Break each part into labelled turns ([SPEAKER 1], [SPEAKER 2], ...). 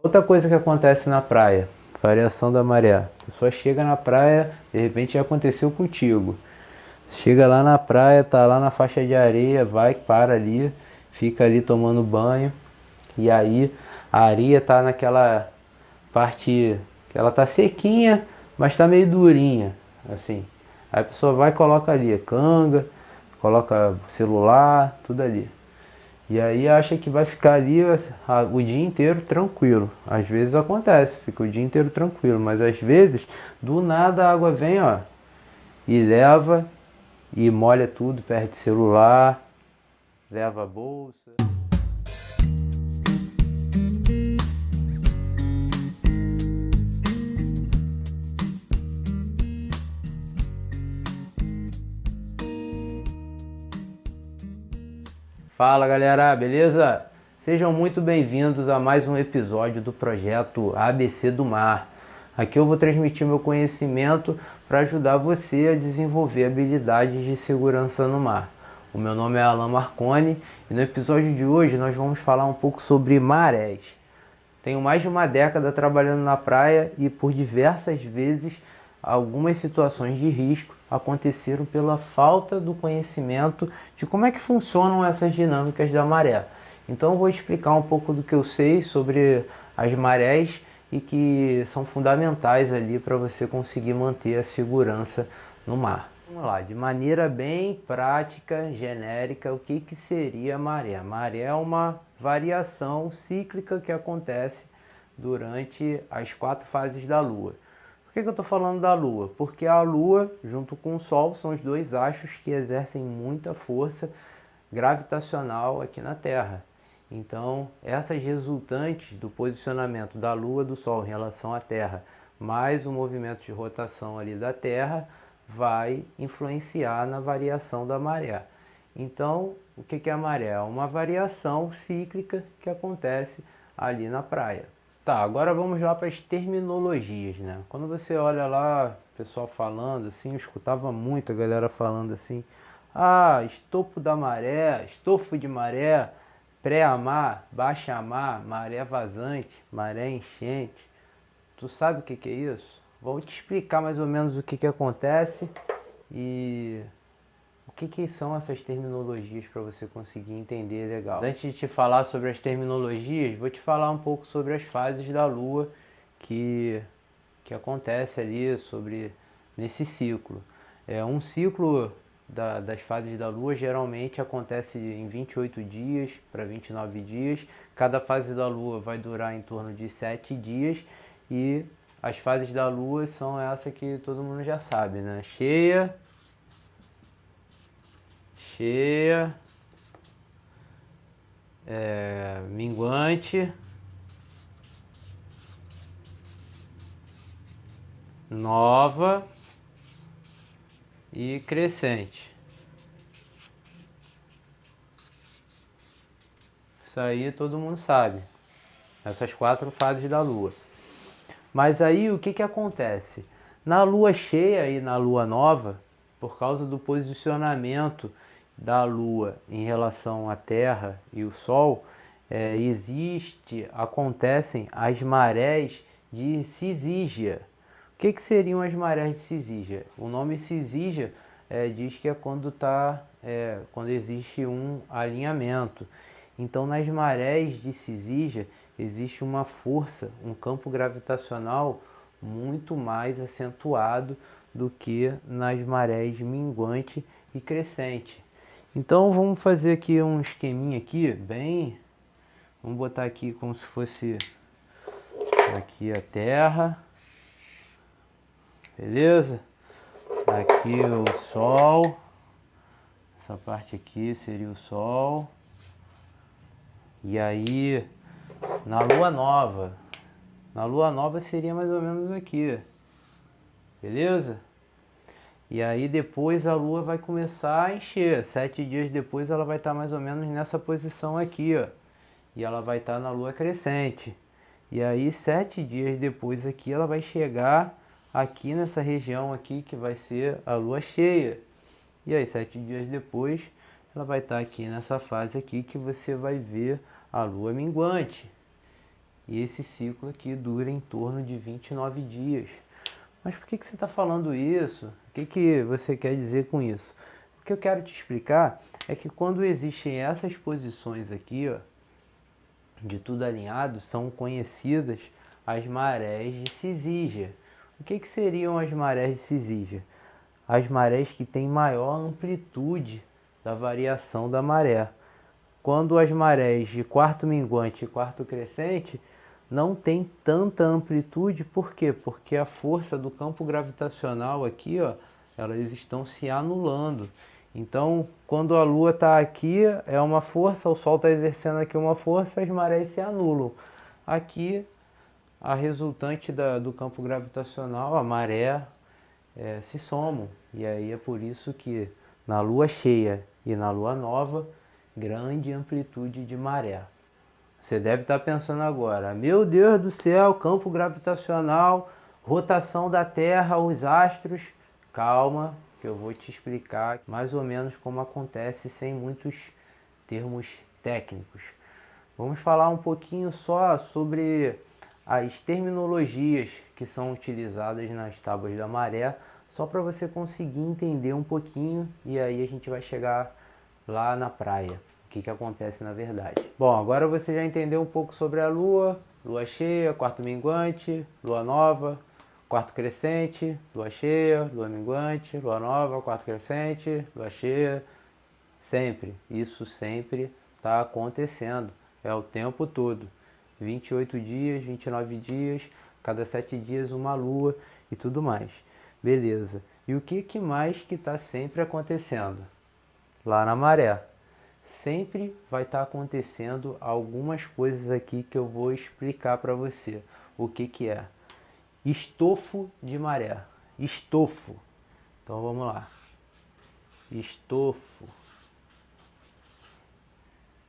[SPEAKER 1] Outra coisa que acontece na praia, variação da maré. A pessoa chega na praia, de repente já aconteceu contigo. Chega lá na praia, tá lá na faixa de areia, vai, para ali, fica ali tomando banho. E aí a areia tá naquela parte que ela tá sequinha, mas tá meio durinha, assim. Aí a pessoa vai e coloca ali canga, coloca celular, tudo ali. E aí acha que vai ficar ali o dia inteiro tranquilo. Às vezes acontece, fica o dia inteiro tranquilo, mas às vezes do nada a água vem, ó, e leva e molha tudo, perde celular, leva a bolsa. Fala galera, beleza? Sejam muito bem-vindos a mais um episódio do projeto ABC do Mar. Aqui eu vou transmitir meu conhecimento para ajudar você a desenvolver habilidades de segurança no mar. O meu nome é Alan Marconi e no episódio de hoje nós vamos falar um pouco sobre marés. Tenho mais de uma década trabalhando na praia e por diversas vezes algumas situações de risco aconteceram pela falta do conhecimento de como é que funcionam essas dinâmicas da maré. Então eu vou explicar um pouco do que eu sei sobre as marés e que são fundamentais ali para você conseguir manter a segurança no mar. Vamos lá, de maneira bem prática, genérica, o que seria a maré? A maré é uma variação cíclica que acontece durante as 4 fases da Lua. Por que eu estou falando da Lua? Porque a Lua, junto com o Sol, são os dois astros que exercem muita força gravitacional aqui na Terra. Então, essas resultantes do posicionamento da Lua e do Sol em relação à Terra, mais o movimento de rotação ali da Terra, vai influenciar na variação da maré. Então, o que é a maré? É uma variação cíclica que acontece ali na praia. Tá, agora vamos lá para as terminologias, né? Quando você olha lá, o pessoal falando assim, eu escutava muito a galera falando assim: ah, estopo da maré, estofo de maré, pré-amar, baixa-mar, maré vazante, maré enchente. Tu sabe o que é isso? Vou te explicar mais ou menos o que acontece e o que são essas terminologias para você conseguir entender legal. Antes de te falar sobre as terminologias, vou te falar um pouco sobre as fases da Lua que, que acontece ali sobre nesse ciclo. Um ciclo das fases da Lua geralmente acontece em 28 dias para 29 dias. Cada fase da Lua vai durar em torno de 7 dias e as fases da Lua são essa que todo mundo já sabe, né? Cheia, minguante, nova e crescente. Isso aí todo mundo sabe. Essas 4 fases da Lua. Mas aí o que acontece? Na Lua cheia e na Lua nova, por causa do posicionamento da Lua em relação à Terra e o Sol, acontecem as marés de cisígia. O que seriam as marés de cisígia? O nome cisígia diz que é quando existe um alinhamento. Então, nas marés de cisígia existe uma força, um campo gravitacional muito mais acentuado do que nas marés minguante e crescente. Então vamos fazer aqui um esqueminha aqui, vamos botar aqui como se fosse aqui a Terra, beleza? Aqui o Sol, essa parte aqui seria o Sol. E aí na Lua Nova seria mais ou menos aqui, beleza? E aí depois a Lua vai começar a encher, 7 dias depois ela vai estar mais ou menos nessa posição aqui, ó. E ela vai estar na Lua crescente. E aí 7 dias depois aqui ela vai chegar aqui nessa região aqui que vai ser a Lua cheia. E aí 7 dias depois ela vai estar aqui nessa fase aqui que você vai ver a Lua minguante. e esse ciclo aqui dura em torno de 29 dias. Mas por que você está falando isso? O que você quer dizer com isso? O que eu quero te explicar é que quando existem essas posições aqui, ó, de tudo alinhado, são conhecidas as marés de Syzygia. O que seriam as marés de Syzygia? As marés que têm maior amplitude da variação da maré. Quando as marés de quarto minguante e quarto crescente não tem tanta amplitude, por quê? Porque a força do campo gravitacional aqui, ó, elas estão se anulando. Então, quando a Lua está aqui, é uma força, o Sol está exercendo aqui uma força, as marés se anulam. Aqui, a resultante do campo gravitacional, a maré, se somam. E aí é por isso que na Lua cheia e na Lua nova, grande amplitude de maré. Você deve estar pensando agora, meu Deus do céu, campo gravitacional, rotação da Terra, os astros. Calma, que eu vou te explicar mais ou menos como acontece sem muitos termos técnicos. Vamos falar um pouquinho só sobre as terminologias que são utilizadas nas tábuas da maré, só para você conseguir entender um pouquinho e aí a gente vai chegar lá na praia. O que acontece na verdade. Bom, agora você já entendeu um pouco sobre a Lua, Lua cheia, quarto minguante, Lua nova, quarto crescente, Lua cheia, Lua minguante, Lua nova, quarto crescente, Lua cheia, sempre, isso sempre está acontecendo, é o tempo todo, 28 dias, 29 dias, cada 7 dias uma lua e tudo mais, beleza. E o que mais que está sempre acontecendo? Lá na maré, sempre vai estar acontecendo algumas coisas aqui que eu vou explicar para você. O que é? Estofo de maré. Estofo. Então vamos lá. Estofo. O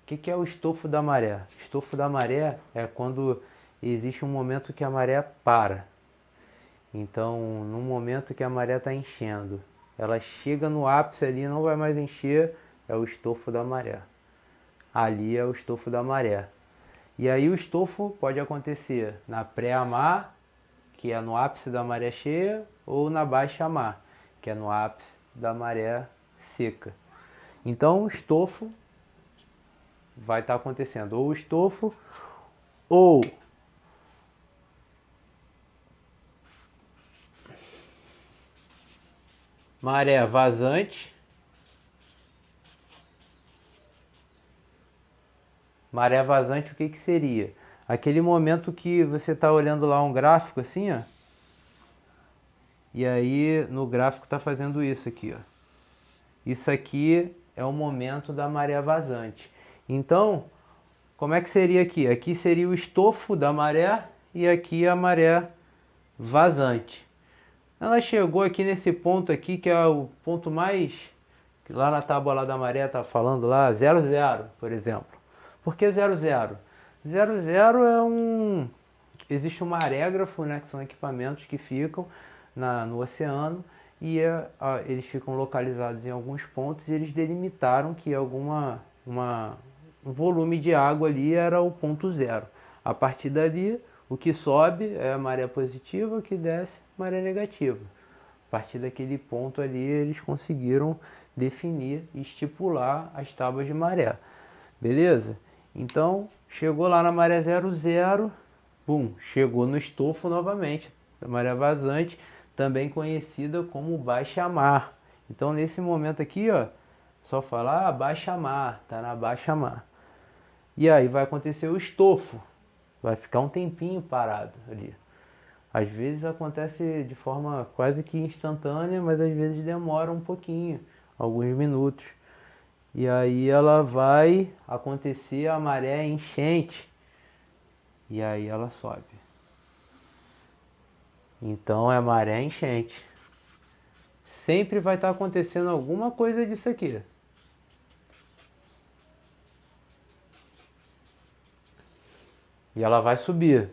[SPEAKER 1] que é o estofo da maré? Estofo da maré é quando existe um momento que a maré para. Então, no momento que a maré está enchendo, ela chega no ápice ali, não vai mais encher, é o estofo da maré. Ali é o estofo da maré. E aí o estofo pode acontecer na pré-mar, que é no ápice da maré cheia, ou na baixa-mar, que é no ápice da maré seca. Então o estofo vai estar acontecendo ou o estofo ou maré vazante. Maré vazante, o que seria? Aquele momento que você está olhando lá um gráfico assim, ó. E aí no gráfico está fazendo isso aqui, ó. Isso aqui é o momento da maré vazante. Então, como é que seria aqui? Aqui seria o estofo da maré e aqui a maré vazante. Ela chegou aqui nesse ponto aqui, que é o ponto mais... que lá na tábua lá da maré está falando lá, 00, por exemplo. Por que 00? 00 é um... existe um marégrafo, né, que são equipamentos que ficam no oceano e eles ficam localizados em alguns pontos e eles delimitaram que um volume de água ali era o ponto zero. A partir dali, o que sobe é a maré positiva, o que desce, maré negativa. A partir daquele ponto ali, eles conseguiram definir e estipular as tábuas de maré. Beleza? Então, chegou lá na maré 00, bum, chegou no estofo novamente, a maré vazante, também conhecida como baixa-mar. Então, nesse momento aqui, ó, só falar baixa-mar, tá na baixa-mar. E aí vai acontecer o estofo, vai ficar um tempinho parado ali. Às vezes acontece de forma quase que instantânea, mas às vezes demora um pouquinho, alguns minutos. E aí ela vai acontecer a maré enchente. E aí ela sobe. Então é maré enchente. Sempre vai estar acontecendo alguma coisa disso aqui. E ela vai subir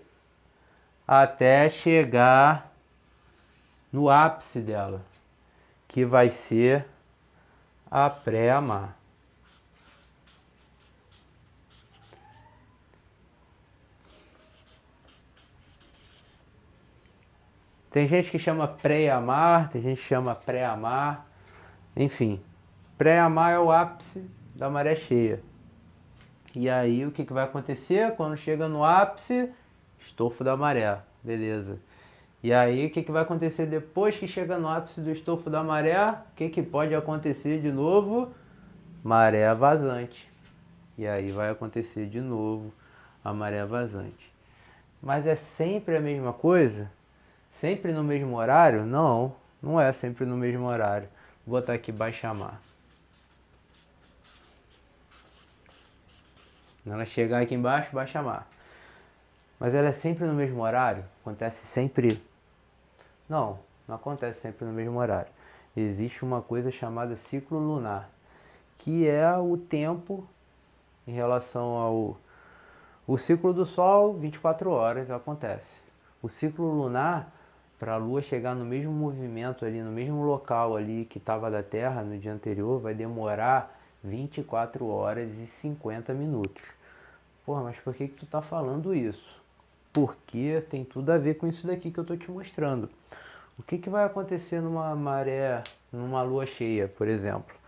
[SPEAKER 1] até chegar no ápice dela, que vai ser a pré-mar. Tem gente que chama pré-amar, tem gente que chama pré-amar, enfim. Pré-amar é o ápice da maré cheia. E aí o que, que vai acontecer? Quando chega no ápice, estofo da maré, beleza. E aí o que, que vai acontecer depois que chega no ápice do estofo da maré? O que, que pode acontecer de novo? Maré vazante. E aí vai acontecer de novo a maré vazante. Mas é sempre a mesma coisa? Sempre no mesmo horário? Não, não é sempre no mesmo horário. Vou botar aqui baixa mar. Quando ela chegar aqui embaixo, baixa mar. Mas ela é sempre no mesmo horário? Acontece sempre? Não, não acontece sempre no mesmo horário. Existe uma coisa chamada ciclo lunar, que é o tempo em relação ao o ciclo do Sol, 24 horas acontece. O ciclo lunar, para a Lua chegar no mesmo movimento ali, no mesmo local ali que estava da Terra no dia anterior, vai demorar 24 horas e 50 minutos. Porra, mas por que tu tá falando isso? Porque tem tudo a ver com isso daqui que eu tô te mostrando. O que, que vai acontecer numa maré, numa lua cheia, por exemplo?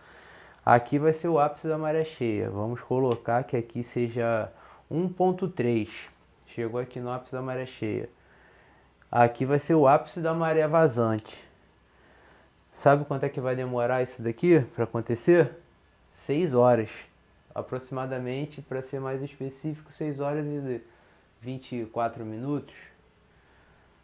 [SPEAKER 1] Aqui vai ser o ápice da maré cheia. Vamos colocar que aqui seja 1,3. Chegou aqui no ápice da maré cheia. Aqui vai ser o ápice da maré vazante. Sabe quanto é que vai demorar isso daqui para acontecer? 6 horas. Aproximadamente, para ser mais específico, 6 horas e 24 minutos.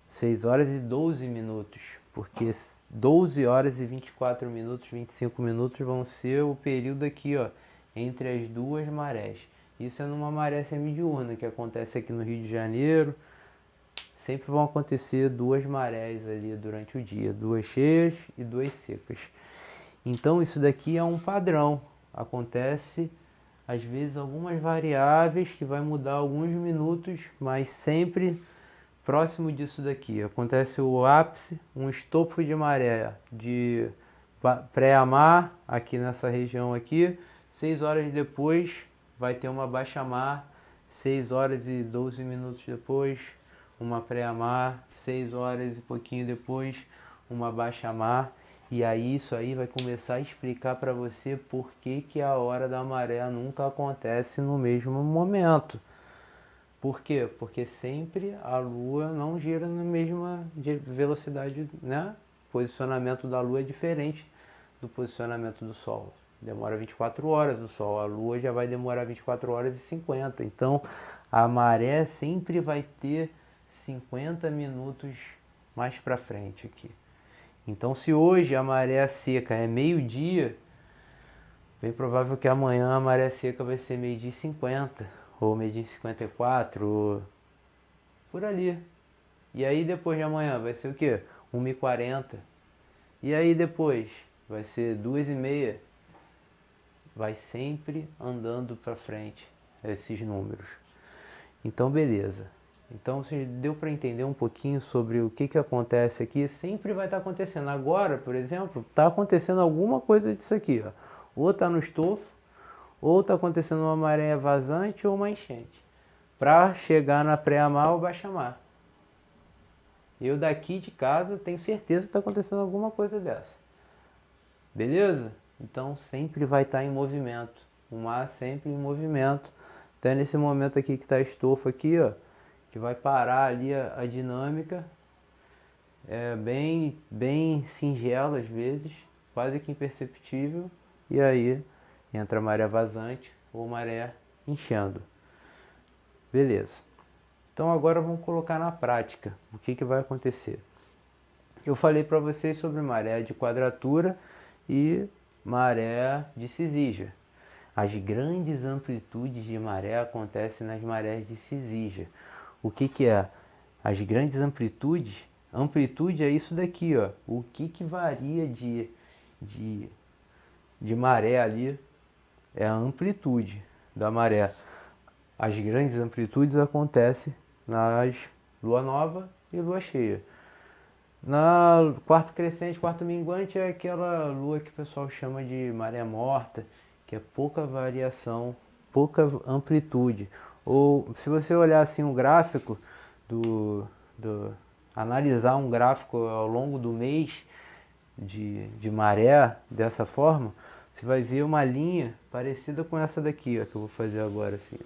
[SPEAKER 1] 6 horas e 12 minutos. Porque 12 horas e 24 minutos, 25 minutos vão ser o período aqui, ó, entre as duas marés. Isso é numa maré semidiurna que acontece aqui no Rio de Janeiro. Sempre vão acontecer duas marés ali durante o dia, duas cheias e duas secas. Então isso daqui é um padrão. Acontece às vezes algumas variáveis que vai mudar alguns minutos, mas sempre próximo disso daqui. Acontece o ápice, um estofo de maré de pré-amar aqui nessa região aqui. 6 horas depois vai ter uma baixa-mar. 6 horas e 12 minutos depois uma pré-amar. 6 horas e pouquinho depois uma baixa-mar. E aí isso aí vai começar a explicar para você por que, que a hora da maré nunca acontece no mesmo momento. Por quê? Porque sempre a Lua não gira na mesma velocidade, né? O posicionamento da Lua é diferente do posicionamento do Sol. Demora 24 horas do Sol, a Lua já vai demorar 24 horas e 50. Então a maré sempre vai ter 50 minutos mais para frente aqui. Então se hoje a maré seca é meio-dia, bem provável que amanhã a maré seca vai ser meio-dia e 50, ou meio-dia e 54, ou por ali. E aí depois de amanhã vai ser o quê? 1h40. E aí depois vai ser 2h30. Vai sempre andando para frente esses números. Então beleza. Então você deu para entender um pouquinho sobre o que acontece aqui. Sempre vai estar acontecendo. Agora, por exemplo, está acontecendo alguma coisa disso aqui, ó. Ou está no estofo, ou está acontecendo uma maré vazante ou uma enchente. Para chegar na pré-amar ou baixa-mar. Eu daqui de casa tenho certeza que está acontecendo alguma coisa dessa. Beleza? Então sempre vai estar em movimento. O mar sempre em movimento. Até nesse momento aqui que está estofo aqui, ó, que vai parar ali a dinâmica. É bem singela às vezes, quase que imperceptível. E aí entra maré vazante ou maré enchendo. Beleza. Então agora vamos colocar na prática o que vai acontecer. Eu falei para vocês sobre maré de quadratura e maré de cisígia. As grandes amplitudes de maré acontecem nas marés de cisígia. O que é? As grandes amplitudes, amplitude é isso daqui, ó. O que varia de maré ali é a amplitude da maré. As grandes amplitudes acontecem nas lua nova e lua cheia. Na quarto crescente, quarto minguante é aquela lua que o pessoal chama de maré morta, que é pouca variação, pouca amplitude. Ou se você olhar assim o gráfico do analisar um gráfico ao longo do mês de maré dessa forma, você vai ver uma linha parecida com essa daqui, ó, que eu vou fazer agora assim.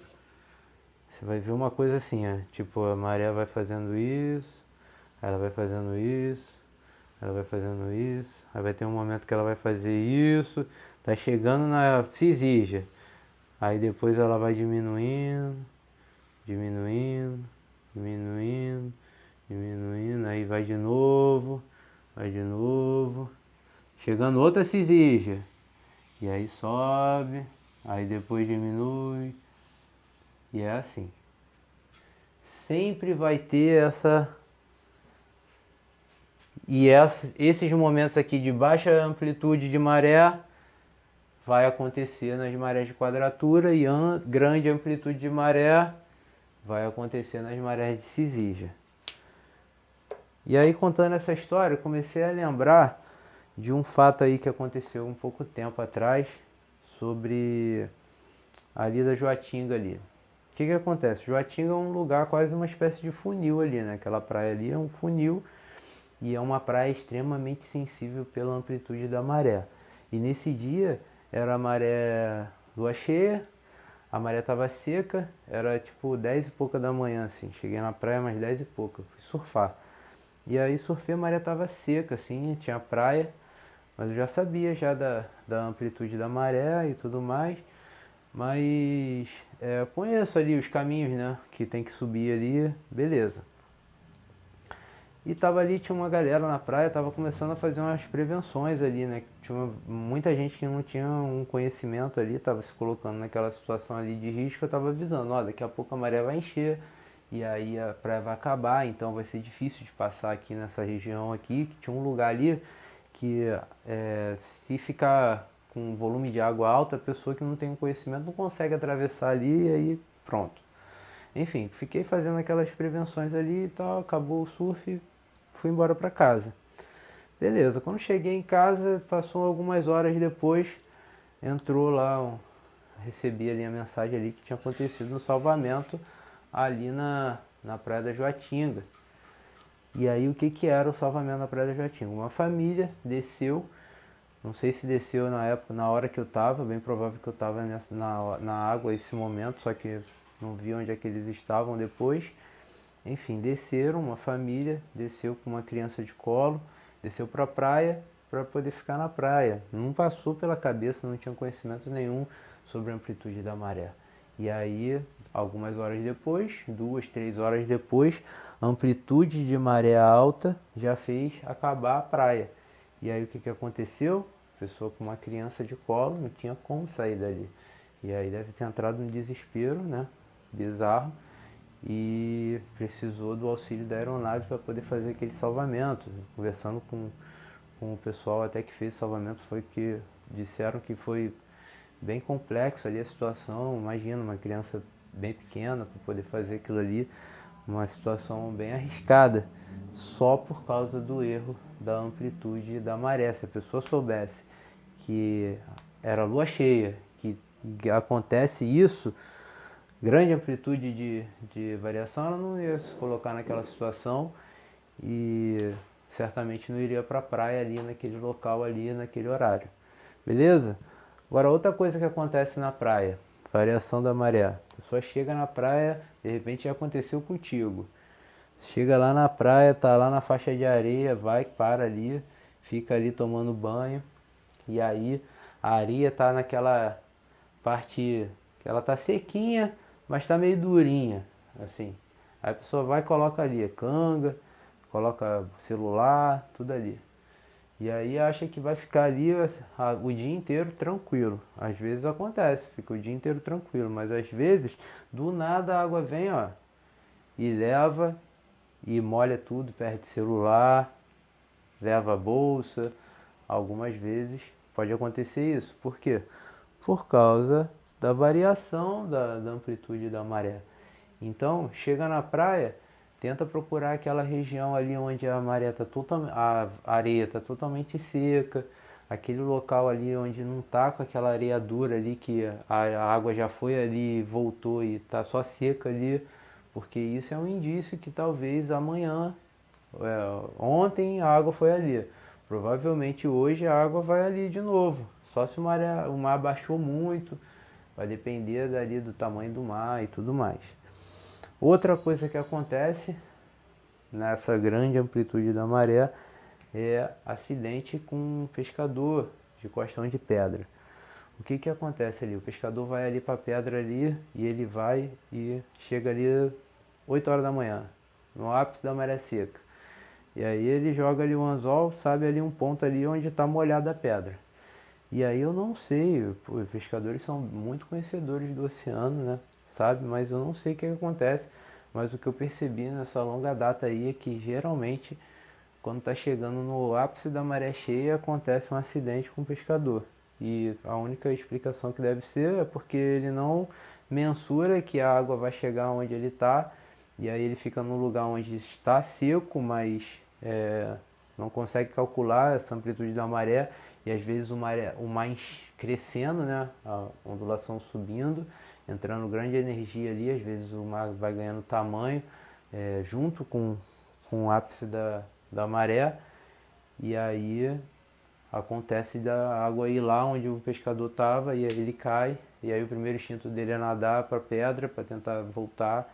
[SPEAKER 1] Você vai ver uma coisa assim, ó, tipo a maré vai fazendo isso, ela vai fazendo isso, ela vai fazendo isso, aí vai ter um momento que ela vai fazer isso, tá chegando na cisígia, aí depois ela vai diminuindo, diminuindo, diminuindo, diminuindo, aí vai de novo, chegando outra cisígia, e aí sobe, aí depois diminui, e é assim. Sempre vai ter esses momentos aqui de baixa amplitude de maré vai acontecer nas marés de quadratura e grande amplitude de maré vai acontecer nas marés de cisígia. E aí, contando essa história, eu comecei a lembrar de um fato aí que aconteceu um pouco tempo atrás sobre ali da Joatinga ali. O que acontece? Joatinga é um lugar quase uma espécie de funil ali, né? Aquela praia ali é um funil e é uma praia extremamente sensível pela amplitude da maré. E nesse dia era a maré lua cheia, a maré estava seca, era tipo 10 e pouca da manhã assim. Cheguei na praia umas 10 e pouca, fui surfar. E aí surfei, a maré estava seca assim, tinha praia, mas eu já sabia já da amplitude da maré e tudo mais. Mas conheço ali os caminhos, né? Que tem que subir ali, beleza. E tava ali, tinha uma galera na praia, tava começando a fazer umas prevenções ali, né? Tinha muita gente que não tinha um conhecimento ali, tava se colocando naquela situação ali de risco, eu tava avisando, ó, daqui a pouco a maré vai encher, e aí a praia vai acabar, então vai ser difícil de passar aqui nessa região aqui, que tinha um lugar ali que se ficar com um volume de água alto, a pessoa que não tem conhecimento não consegue atravessar ali e aí pronto. Enfim, fiquei fazendo aquelas prevenções ali e tal, acabou o surf, fui embora para casa. Beleza, quando cheguei em casa, passou algumas horas depois, entrou lá, recebi ali a mensagem ali que tinha acontecido no salvamento ali na Praia da Joatinga. E aí o que era o salvamento na Praia da Joatinga? Uma família desceu, não sei se desceu na época, na hora que eu estava, bem provável que eu estava na água esse momento, só que não vi onde é que eles estavam depois. Enfim, desceram, uma família desceu com uma criança de colo, desceu para a praia para poder ficar na praia. Não passou pela cabeça, não tinha conhecimento nenhum sobre a amplitude da maré. E aí, algumas horas depois, 2, 3 horas depois, a amplitude de maré alta já fez acabar a praia. E aí o que aconteceu? A pessoa com uma criança de colo não tinha como sair dali. E aí deve ter entrado no desespero, né? Bizarro. E precisou do auxílio da aeronave para poder fazer aquele salvamento. Conversando com o pessoal até que fez o salvamento, foi que disseram que foi bem complexo ali a situação. Imagina uma criança bem pequena para poder fazer aquilo ali, uma situação bem arriscada, só por causa do erro da amplitude da maré. Se a pessoa soubesse que era lua cheia, que acontece isso, grande amplitude de variação, ela não ia se colocar naquela situação e certamente não iria para a praia ali naquele local ali naquele horário. Beleza? Agora outra coisa que acontece na praia, variação da maré. A pessoa chega na praia, de repente já aconteceu contigo. Chega lá na praia, tá lá na faixa de areia, vai, para ali, fica ali tomando banho e aí a areia tá naquela parte que ela tá sequinha, mas tá meio durinha, assim. Aí a pessoa vai e coloca ali canga, coloca celular, tudo ali. E aí acha que vai ficar ali o dia inteiro tranquilo. Às vezes acontece, fica o dia inteiro tranquilo, mas às vezes do nada a água vem, ó, e leva e molha tudo, perde celular, leva a bolsa. Algumas vezes pode acontecer isso. Por quê? Por causa da variação da amplitude da maré. Então, chega na praia, tenta procurar aquela região ali onde a maré tá a areia está totalmente seca, aquele local ali onde não tá com aquela areia dura ali que a água já foi ali, voltou e tá só seca ali, porque isso é um indício que talvez amanhã ontem a água foi ali. Provavelmente hoje a água vai ali de novo. Só se o mar baixou muito, vai depender dali do tamanho do mar e tudo mais. Outra coisa que acontece nessa grande amplitude da maré é acidente com um pescador de costão de pedra. O que acontece ali? O pescador vai ali para a pedra ali e ele vai e chega ali 8 horas da manhã, no ápice da maré seca. E aí ele joga ali o anzol, sabe ali um ponto ali onde está molhada a pedra. E aí eu não sei, os pescadores são muito conhecedores do oceano, né? Sabe? Mas eu não sei o que acontece. Mas o que eu percebi nessa longa data aí é que geralmente quando está chegando no ápice da maré cheia acontece um acidente com o pescador. E a única explicação que deve ser é porque ele não mensura que a água vai chegar onde ele está, e aí ele fica num lugar onde está seco, mas não consegue calcular essa amplitude da maré, e às vezes o mar crescendo, né, a ondulação subindo, entrando grande energia ali, às vezes o mar vai ganhando tamanho junto com o ápice da maré, e aí acontece da água ir lá onde o pescador estava e aí ele cai, e aí o primeiro instinto dele é nadar para a pedra para tentar voltar,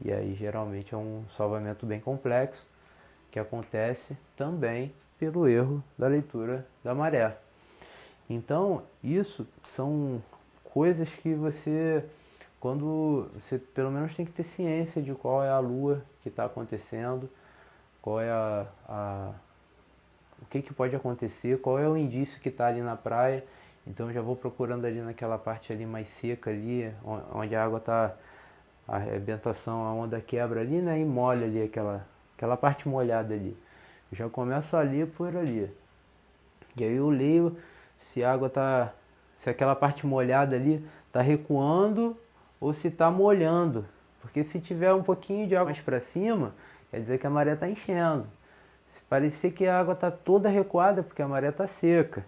[SPEAKER 1] e aí geralmente é um salvamento bem complexo que acontece também pelo erro da leitura da maré. Então, isso são coisas que quando você pelo menos tem que ter ciência de qual é a lua que está acontecendo, qual é o que pode acontecer, qual é o indício que está ali na praia. Então eu já vou procurando ali naquela parte ali mais seca ali, onde a água está, a arrebentação, a onda quebra ali, né, e molha ali aquela parte molhada ali. Eu já começo ali por ali. E aí eu leio se a água tá, se aquela parte molhada ali está recuando ou se está molhando. Porque se tiver um pouquinho de água mais para cima, quer dizer que a maré está enchendo. Se parecer que a água está toda recuada, é porque a maré está seca.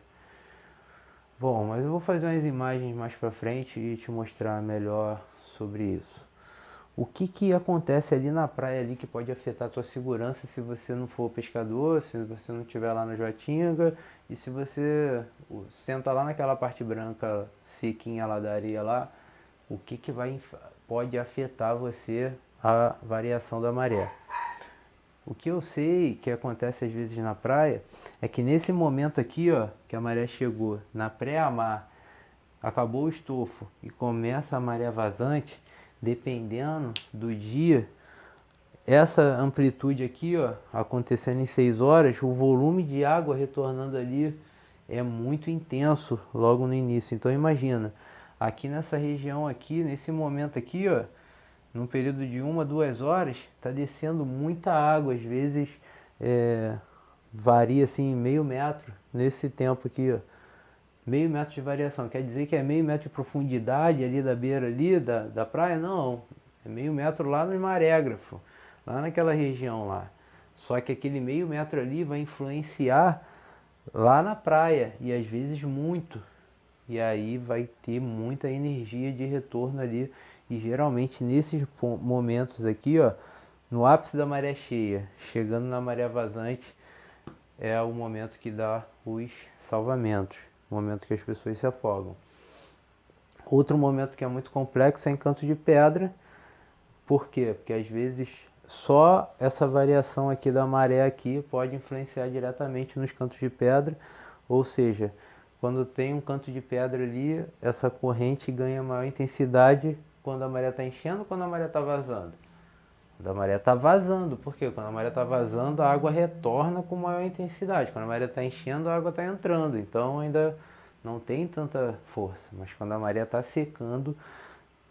[SPEAKER 1] Bom, mas eu vou fazer umas imagens mais para frente e te mostrar melhor sobre isso. O que acontece ali na praia ali que pode afetar a tua segurança se você não for pescador, se você não estiver lá na Joatinga e se você senta lá naquela parte branca sequinha lá da areia lá, o que pode afetar você a variação da maré. O que eu sei que acontece às vezes na praia é que nesse momento aqui, ó, que a maré chegou na pré-amar, acabou o estofo e começa a maré vazante, dependendo do dia, essa amplitude aqui, ó, acontecendo em 6 horas, o volume de água retornando ali é muito intenso logo no início. Então imagina, aqui nessa região aqui, nesse momento aqui, ó, num período de 1 a 2 horas, está descendo muita água, às vezes varia assim meio metro nesse tempo aqui, ó. Meio metro de variação, quer dizer que é meio metro de profundidade ali da beira ali da praia? Não, é meio metro lá no marégrafo, lá naquela região lá. Só que aquele meio metro ali vai influenciar lá na praia e às vezes muito. E aí vai ter muita energia de retorno ali. E geralmente nesses momentos aqui, ó, no ápice da maré cheia, chegando na maré vazante, é o momento que dá os salvamentos, o momento que as pessoas se afogam. Outro momento que é muito complexo é em Canto de Pedra. Por quê? Porque às vezes só essa variação aqui da maré aqui pode influenciar diretamente nos cantos de pedra, ou seja, quando tem um canto de pedra ali, essa corrente ganha maior intensidade quando a maré está enchendo ou quando a maré está vazando. Quando a maré está vazando, por quê? Quando a maré está vazando, a água retorna com maior intensidade. Quando a maré está enchendo, a água está entrando, então ainda não tem tanta força. Mas quando a maré está secando,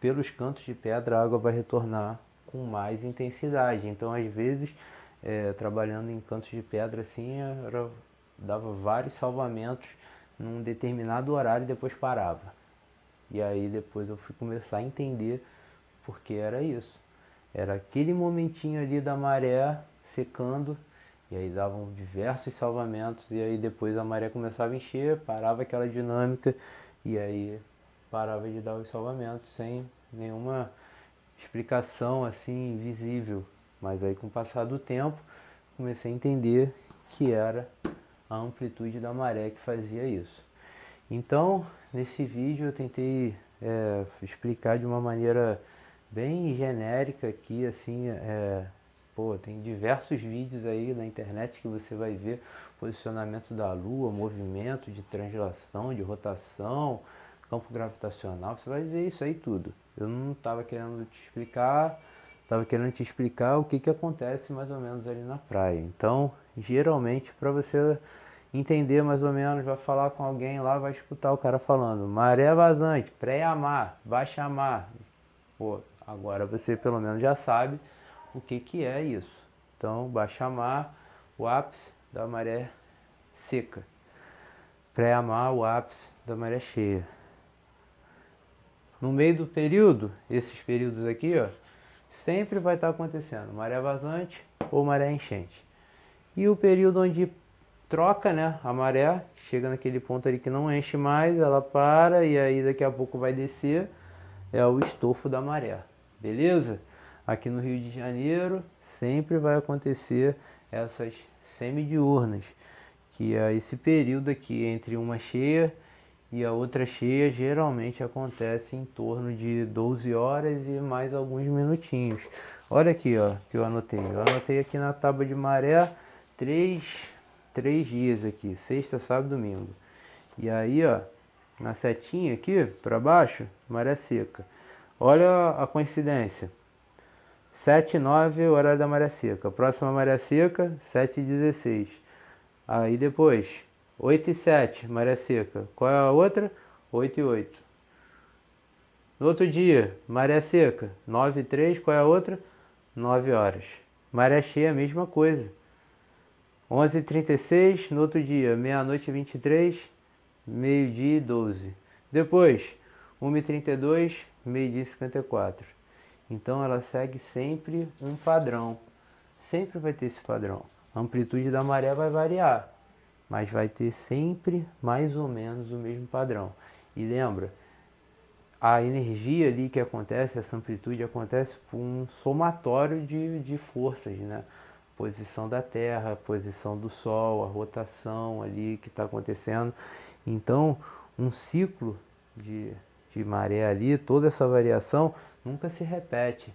[SPEAKER 1] pelos cantos de pedra a água vai retornar com mais intensidade. Então, às vezes, trabalhando em cantos de pedra assim, dava vários salvamentos num determinado horário e depois parava. E aí depois eu fui começar a entender porque era isso. Era aquele momentinho ali da maré secando, e aí davam diversos salvamentos, e aí depois a maré começava a encher, parava aquela dinâmica, e aí parava de dar os salvamentos sem nenhuma explicação assim visível. Mas aí com o passar do tempo, comecei a entender que era a amplitude da maré que fazia isso. Então, nesse vídeo eu tentei explicar de uma maneira bem genérica aqui, assim, tem diversos vídeos aí na internet que você vai ver posicionamento da Lua, movimento de translação, de rotação, campo gravitacional, você vai ver isso aí tudo. Eu não estava querendo te explicar, estava querendo te explicar o que acontece mais ou menos ali na praia. Então, geralmente, para você entender mais ou menos, vai falar com alguém lá, vai escutar o cara falando maré vazante, pré-mar, baixa-mar. Pô, agora você pelo menos já sabe o que é isso. Então, baixa-mar, o ápice da maré seca. Pré-mar, o ápice da maré cheia. No meio do período, esses períodos aqui, ó, sempre vai estar acontecendo maré vazante ou maré enchente. E o período onde troca, né, a maré, chega naquele ponto ali que não enche mais, ela para e aí daqui a pouco vai descer, é o estofo da maré, beleza? Aqui no Rio de Janeiro sempre vai acontecer essas semidiurnas, que é esse período aqui entre uma cheia e a outra cheia geralmente acontece em torno de 12 horas e mais alguns minutinhos. Olha aqui, ó, que eu anotei. Eu anotei aqui na tábua de maré três dias aqui, sexta, sábado e domingo. E aí, ó, na setinha aqui para baixo, maré seca. Olha a coincidência. 7h09, horário da maré seca. Próxima maré seca, 7h16. Aí depois, 8h07, maré seca. Qual é a outra? 8h08. No outro dia, maré seca, 9h03. Qual é a outra? 9 horas. Maré cheia, mesma coisa. 11h36, no outro dia, meia-noite e 23, meio-dia e 12. Depois, 1h32, meio-dia e 54. Então ela segue sempre um padrão. Sempre vai ter esse padrão. A amplitude da maré vai variar, mas vai ter sempre mais ou menos o mesmo padrão. E lembra, a energia ali que acontece, essa amplitude acontece por um somatório de forças, né? Posição da Terra, posição do Sol, a rotação ali que está acontecendo. Então, um ciclo de maré ali, toda essa variação nunca se repete.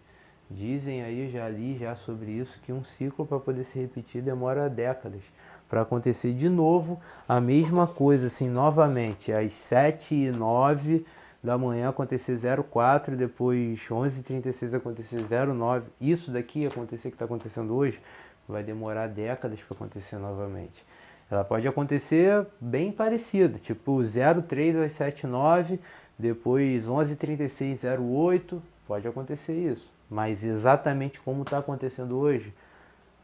[SPEAKER 1] Dizem aí, já li já sobre isso, que um ciclo para poder se repetir demora décadas. Para acontecer de novo a mesma coisa, assim, novamente, às 7h09 da manhã acontecer 04, depois 11h36 acontecer 09. Isso daqui acontecer que está acontecendo hoje, vai demorar décadas para acontecer novamente. Ela pode acontecer bem parecida, tipo 03 às 7h09, depois 11h36, 08, pode acontecer isso. Mas exatamente como está acontecendo hoje,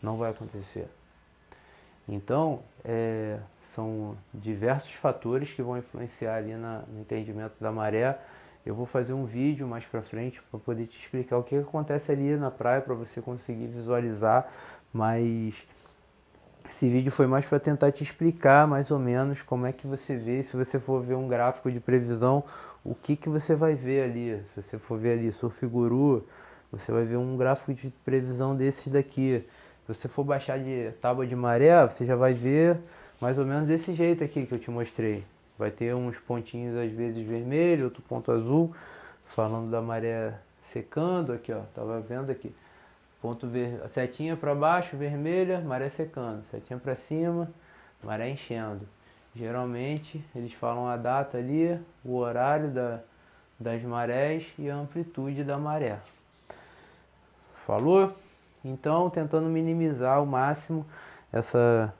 [SPEAKER 1] não vai acontecer. Então, são diversos fatores que vão influenciar ali no entendimento da maré. Eu vou fazer um vídeo mais para frente para poder te explicar o que acontece ali na praia para você conseguir visualizar, mas esse vídeo foi mais para tentar te explicar mais ou menos como é que você vê, se você for ver um gráfico de previsão, o que você vai ver ali. Se você for ver ali Surf Guru, você vai ver um gráfico de previsão desses daqui. Se você for baixar de tábua de maré, você já vai ver mais ou menos desse jeito aqui que eu te mostrei. Vai ter uns pontinhos às vezes vermelho, outro ponto azul, falando da maré secando aqui, ó. Tava vendo aqui. Setinha para baixo, vermelha, maré secando. Setinha para cima, maré enchendo. Geralmente eles falam a data ali, o horário das marés e a amplitude da maré. Falou? Então, tentando minimizar ao máximo essa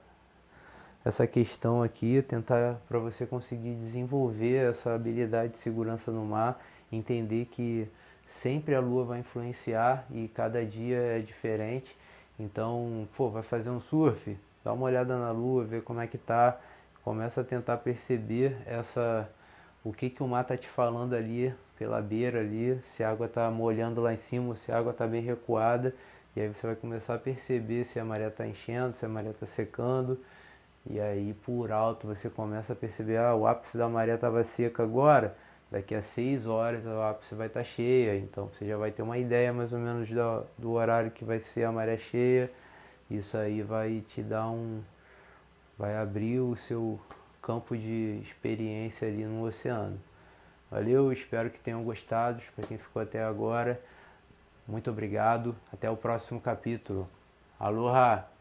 [SPEAKER 1] questão aqui, tentar para você conseguir desenvolver essa habilidade de segurança no mar, entender que sempre a lua vai influenciar e cada dia é diferente. Então, vai fazer um surf, dá uma olhada na lua, vê como é que tá, começa a tentar perceber o que o mar tá te falando ali pela beira ali, se a água tá molhando lá em cima, se a água tá bem recuada, e aí você vai começar a perceber se a maré tá enchendo, se a maré tá secando. E aí por alto você começa a perceber, o ápice da maré estava seca agora, daqui a 6 horas o ápice vai estar cheia, então você já vai ter uma ideia mais ou menos do horário que vai ser a maré cheia. Isso aí vai te dar vai abrir o seu campo de experiência ali no oceano. Valeu, espero que tenham gostado. Para quem ficou até agora, muito obrigado. Até o próximo capítulo. Aloha!